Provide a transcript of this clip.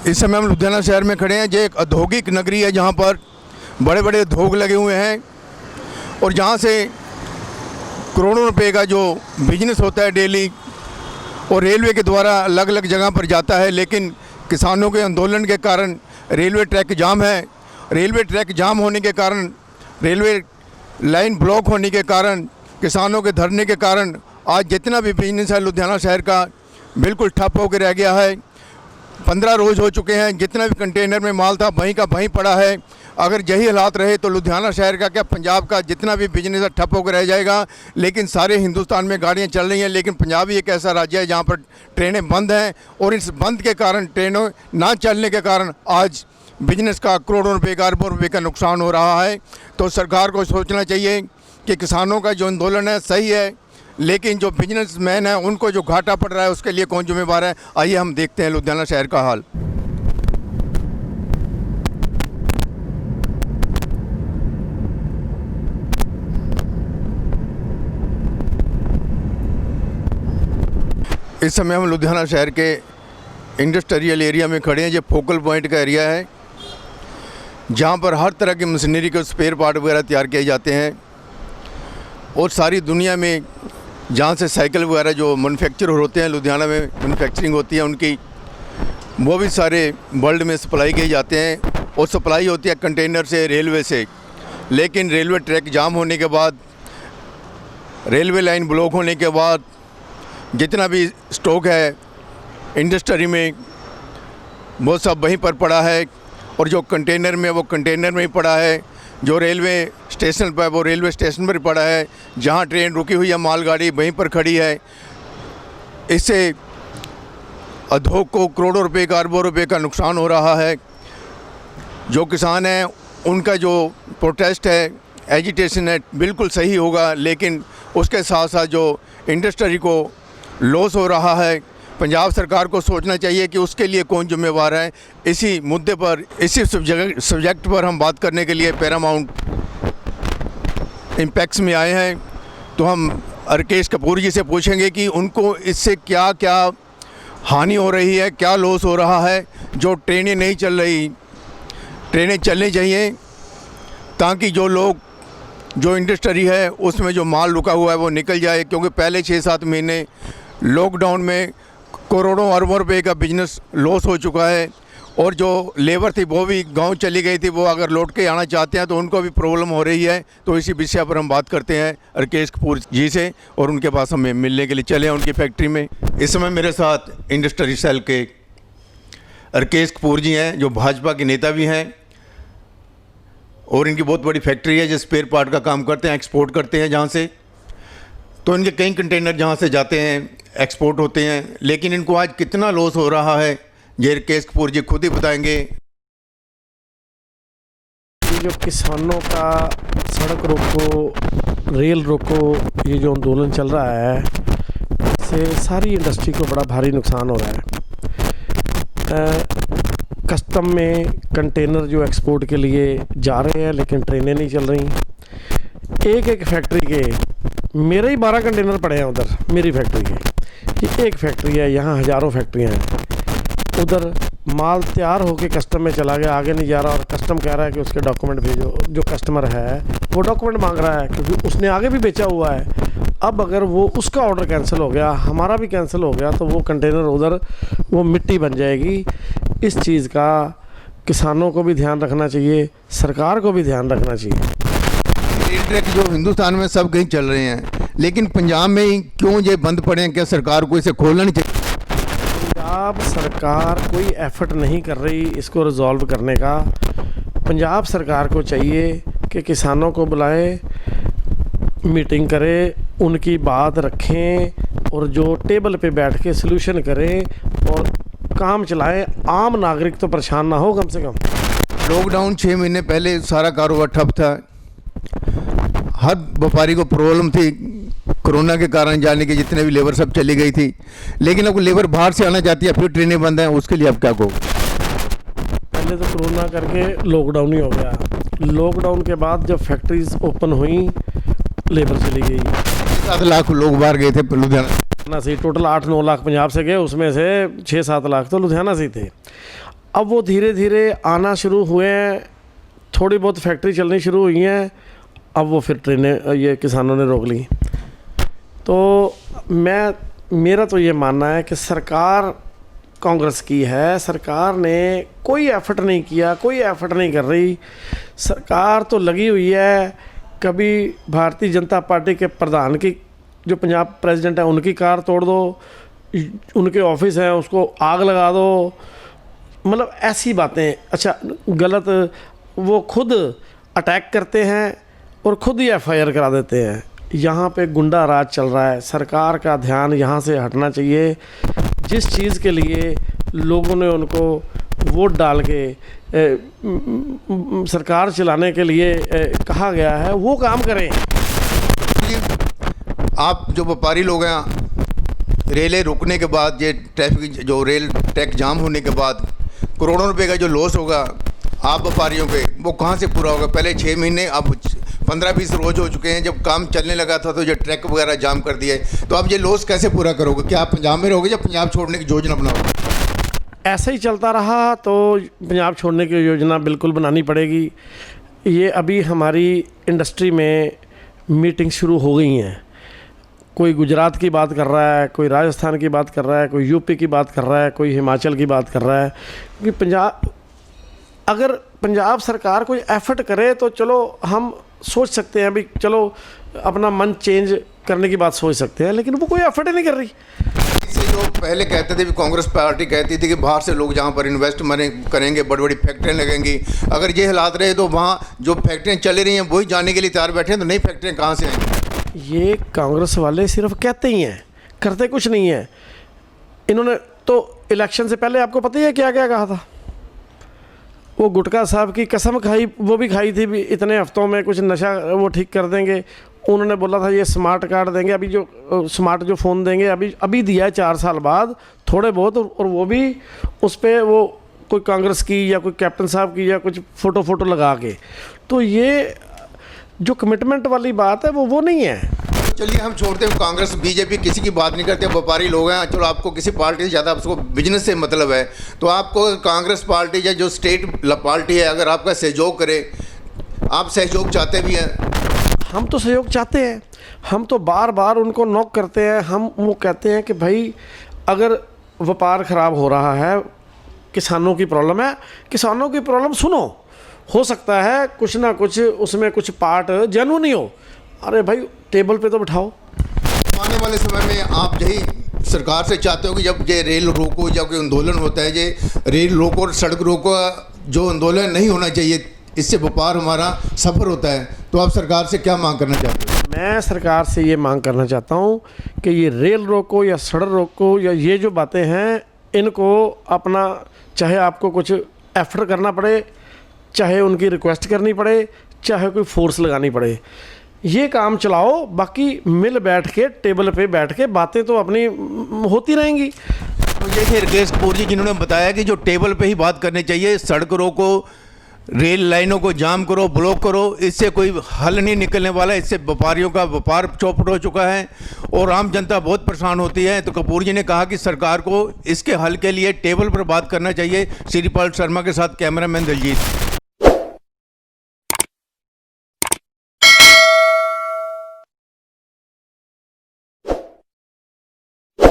इस समय हम लुधियाना शहर में खड़े हैं। जो एक औद्योगिक नगरी है जहाँ पर बड़े बड़े उद्योग लगे हुए हैं और जहाँ से करोड़ों रुपए का जो बिजनेस होता है डेली और रेलवे के द्वारा अलग अलग जगह पर जाता है। लेकिन किसानों के आंदोलन के कारण रेलवे ट्रैक जाम है। रेलवे ट्रैक जाम होने के कारण, रेलवे लाइन ब्लॉक होने के कारण, किसानों के धरने के कारण आज जितना भी बिजनेस है लुधियाना शहर का बिल्कुल ठप होकर रह गया है। 15 रोज़ हो चुके हैं, जितना भी कंटेनर में माल था वहीं का वहीं पड़ा है। अगर यही हालात रहे तो लुधियाना शहर का क्या पंजाब का जितना भी बिजनेस है ठप होकर रह जाएगा। लेकिन सारे हिंदुस्तान में गाड़ियां चल रही हैं, लेकिन पंजाब ही एक ऐसा राज्य है जहां पर ट्रेनें बंद हैं और इस बंद के कारण, ट्रेनों ना चलने के कारण आज बिजनेस का करोड़ों रुपये का, अरबों रुपये का नुकसान हो रहा है। तो सरकार को सोचना चाहिए कि किसानों का जो आंदोलन है सही है, लेकिन जो बिजनेसमैन है उनको जो घाटा पड़ रहा है उसके लिए कौन जिम्मेवार है। आइए हम देखते हैं लुधियाना शहर का हाल। इस समय हम लुधियाना शहर के इंडस्ट्रियल एरिया में खड़े हैं। ये फोकल पॉइंट का एरिया है जहाँ पर हर तरह की मशीनरी के स्पेयर पार्ट वगैरह तैयार किए जाते हैं और सारी दुनिया में जहाँ से साइकिल वगैरह जो मैन्युफैक्चर होते हैं लुधियाना में मैन्युफैक्चरिंग होती है उनकी, वो भी सारे वर्ल्ड में सप्लाई किए जाते हैं और सप्लाई होती है कंटेनर से, रेलवे से। लेकिन रेलवे ट्रैक जाम होने के बाद, रेलवे लाइन ब्लॉक होने के बाद जितना भी स्टॉक है इंडस्ट्री में वो सब वहीं पर पड़ा है और जो कंटेनर में वो कंटेनर में ही पड़ा है। जो रेलवे स्टेशन पर वो रेलवे स्टेशन पर पड़ा है। जहाँ ट्रेन रुकी हुई है मालगाड़ी वहीं पर खड़ी है। इससे उद्योग को करोड़ों रुपए का, अरबों रुपए का नुकसान हो रहा है। जो किसान हैं उनका जो प्रोटेस्ट है, एजिटेशन है, बिल्कुल सही होगा, लेकिन उसके साथ साथ जो इंडस्ट्री को लॉस हो रहा है, पंजाब सरकार को सोचना चाहिए कि उसके लिए कौन जिम्मेवार है। इसी मुद्दे पर, इसी सब्जेक्ट पर हम बात करने के लिए पैरामाउंट इम्पैक्ट्स में आए हैं। तो हम राकेश कपूर जी से पूछेंगे कि उनको इससे क्या क्या हानि हो रही है, क्या लॉस हो रहा है। जो ट्रेनें नहीं चल रही, ट्रेनें चलनी चाहिए ताकि जो लोग, जो इंडस्ट्री है उसमें जो माल रुका हुआ है वो निकल जाए, क्योंकि पहले 6-7 महीने लॉकडाउन में करोड़ों अरबों रुपए का बिजनेस लॉस हो चुका है और जो लेबर थी वो भी गांव चली गई थी। वो अगर लौट के आना चाहते हैं तो उनको भी प्रॉब्लम हो रही है। तो इसी विषय पर हम बात करते हैं राकेश कपूर जी से और उनके पास हमें मिलने के लिए चले हैं उनकी फैक्ट्री में। इस समय मेरे साथ इंडस्ट्री सेल के राकेश कपूर जी हैं जो भाजपा के नेता भी हैं और इनकी बहुत बड़ी फैक्ट्री है जो स्पेयर पार्ट का काम करते हैं, एक्सपोर्ट करते हैं जहाँ से। तो इनके कई कंटेनर जहाँ से जाते हैं एक्सपोर्ट होते हैं, लेकिन इनको आज कितना लॉस हो रहा है ये राकेश कपूर जी खुद ही बताएंगे। जो किसानों का सड़क रोको, रेल रोको, ये जो आंदोलन चल रहा है इससे सारी इंडस्ट्री को बड़ा भारी नुकसान हो रहा है। कस्टम में कंटेनर जो एक्सपोर्ट के लिए जा रहे हैं लेकिन ट्रेनें नहीं चल रही। एक फैक्ट्री के मेरे ही 12 कंटेनर पड़े हैं उधर, मेरी फैक्ट्री के। ये एक फैक्ट्री है, यहाँ हज़ारों फैक्ट्रियाँ हैं। उधर माल तैयार होके कस्टम में चला गया, आगे नहीं जा रहा और कस्टम कह रहा है कि उसके डॉक्यूमेंट भेजो। जो कस्टमर है वो डॉक्यूमेंट मांग रहा है क्योंकि उसने आगे भी बेचा हुआ है। अब अगर वो उसका ऑर्डर कैंसिल हो गया, हमारा भी कैंसिल हो गया, तो वो कंटेनर उधर वो मिट्टी बन जाएगी। इस चीज़ का किसानों को भी ध्यान रखना चाहिए, सरकार को भी ध्यान रखना चाहिए। रेल ट्रैक जो हिंदुस्तान में सब कहीं चल रहे हैं, लेकिन पंजाब में ही क्यों ये बंद पड़े हैं? क्या सरकार को इसे खोलना नहीं चाहिए? पंजाब सरकार कोई एफर्ट नहीं कर रही इसको रिजॉल्व करने का। पंजाब सरकार को चाहिए कि किसानों को बुलाए, मीटिंग करे, उनकी बात रखें और जो टेबल पे बैठ के सलूशन करें और काम चलाएं। आम नागरिक तो परेशान ना हो कम से कम। लॉकडाउन 6 महीने पहले सारा कारोबार ठप था। हर व्यापारी को प्रॉब्लम थी कोरोना के कारण, जाने के जितने भी लेबर सब चली गई थी। लेकिन अब लेबर बाहर से आना चाहती है, फिर ट्रेनें बंद हैं, उसके लिए अब क्या कहो? पहले तो कोरोना करके लॉकडाउन ही हो गया। लॉकडाउन के बाद जब फैक्ट्रीज ओपन हुई, लेबर चली गई। 7 लाख लोग बाहर गए थे लुधियाना से। टोटल 8-9 लाख पंजाब से गए, उसमें से 6-7 लाख तो लुधियाना से ही थे। अब वो धीरे धीरे आना शुरू हुए हैं, थोड़ी बहुत फैक्ट्री चलनी शुरू हुई हैं, अब वो फिर ट्रेनें ये किसानों ने रोक ली। तो मेरा तो ये मानना है कि सरकार कांग्रेस की है, सरकार ने कोई एफर्ट नहीं किया, कोई एफर्ट नहीं कर रही। सरकार तो लगी हुई है, कभी भारतीय जनता पार्टी के प्रधान की, जो पंजाब प्रेसिडेंट है, उनकी कार तोड़ दो, उनके ऑफिस हैं उसको आग लगा दो, मतलब ऐसी बातें। अच्छा, गलत वो खुद अटैक करते हैं और खुद ही एफआईआर करा देते हैं। यहाँ पे गुंडा राज चल रहा है, सरकार का ध्यान यहाँ से हटना चाहिए। जिस चीज़ के लिए लोगों ने उनको वोट डाल के सरकार चलाने के लिए कहा गया है, वो काम करें। आप जो व्यापारी लोग हैं, रेलें रुकने के बाद, ये ट्रैफिक जो रेल ट्रैक जाम होने के बाद करोड़ों रुपए का जो लॉस होगा आप व्यापारियों पे, वो कहाँ से पूरा होगा? पहले 6 महीने, अब 15-20 रोज हो चुके हैं। जब काम चलने लगा था तो जो ट्रैक वगैरह जाम कर दिए, तो आप ये लॉस कैसे पूरा करोगे? क्या आप पंजाब में रहोगे या पंजाब छोड़ने की योजना बनाओगे? ऐसा ही चलता रहा तो पंजाब छोड़ने की योजना बिल्कुल बनानी पड़ेगी। ये अभी हमारी इंडस्ट्री में मीटिंग शुरू हो गई हैं। कोई गुजरात की बात कर रहा है, कोई राजस्थान की बात कर रहा है, कोई यूपी की बात कर रहा है, कोई हिमाचल की बात कर रहा है। क्योंकि अगर पंजाब सरकार कोई एफर्ट करे तो चलो हम सोच सकते हैं, भी चलो अपना मन चेंज करने की बात सोच सकते हैं, लेकिन वो कोई एफर्ट ही नहीं कर रही। इससे जो पहले कहते थे, कांग्रेस पार्टी कहती थी कि बाहर से लोग जहाँ पर इन्वेस्ट करेंगे, बड़ी बड़ी फैक्ट्रियाँ लगेंगी। अगर ये हालात रहे तो वहाँ जो फैक्ट्रियाँ चल रही हैं वही जाने के लिए तैयार बैठे हैं, तो नई फैक्ट्रियाँ कहाँ से आएंगी? ये कांग्रेस वाले सिर्फ कहते ही हैं, करते कुछ नहीं है। इन्होंने तो इलेक्शन से पहले आपको पता ही है क्या क्या कहा था। वो गुटका साहब की कसम खाई, वो भी खाई थी, भी इतने हफ्तों में कुछ नशा वो ठीक कर देंगे। उन्होंने बोला था ये स्मार्ट कार्ड देंगे, अभी जो स्मार्ट जो फ़ोन देंगे अभी दिया है 4 साल बाद थोड़े बहुत, और वो भी उस पर वो कोई कांग्रेस की या कोई कैप्टन साहब की या कुछ फ़ोटो लगा के। तो ये जो कमिटमेंट वाली बात है वो नहीं है। चलिए हम छोड़ते हैं, कांग्रेस बीजेपी किसी की बात नहीं करते, व्यापारी लोग हैं। चलो आपको किसी पार्टी से ज़्यादा आपको बिजनेस से मतलब है, तो आपको कांग्रेस पार्टी या जो स्टेट पार्टी है अगर आपका सहयोग करे, आप सहयोग चाहते भी हैं? हम तो सहयोग चाहते हैं, हम तो बार बार उनको नॉक करते हैं। हम वो कहते हैं कि भाई अगर व्यापार ख़राब हो रहा है, किसानों की प्रॉब्लम है, किसानों की प्रॉब्लम सुनो, हो सकता है कुछ ना कुछ उसमें कुछ पार्ट जेन्युइन ही हो, अरे भाई टेबल पे तो बिठाओ। आने वाले समय में आप यही सरकार से चाहते हो कि जब ये रेल रोको या कोई आंदोलन होता है, ये रेल रोको और सड़क रोको जो आंदोलन नहीं होना चाहिए, इससे व्यापार हमारा सफ़र होता है, तो आप सरकार से क्या मांग करना चाहते हो? मैं सरकार से ये मांग करना चाहता हूँ कि ये रेल रोको या सड़क रोको या ये जो बातें हैं, इनको अपना, चाहे आपको कुछ एफर्ट करना पड़े, चाहे उनकी रिक्वेस्ट करनी पड़े, चाहे कोई फोर्स लगानी पड़े, ये काम चलाओ। बाकी मिल बैठ के, टेबल पे बैठ के बातें तो अपनी होती रहेंगी। तो ये थे राकेश कपूर जी, जिन्होंने बताया कि जो टेबल पे ही बात करनी चाहिए, सड़क रोको, रेल लाइनों को जाम करो, ब्लॉक करो, इससे कोई हल नहीं निकलने वाला। इससे व्यापारियों का व्यापार चौपट हो चुका है और आम जनता बहुत परेशान होती है। तो कपूर जी ने कहा कि सरकार को इसके हल के लिए टेबल पर बात करना चाहिए। श्रीपाल शर्मा के साथ कैमरामैन दलजीत।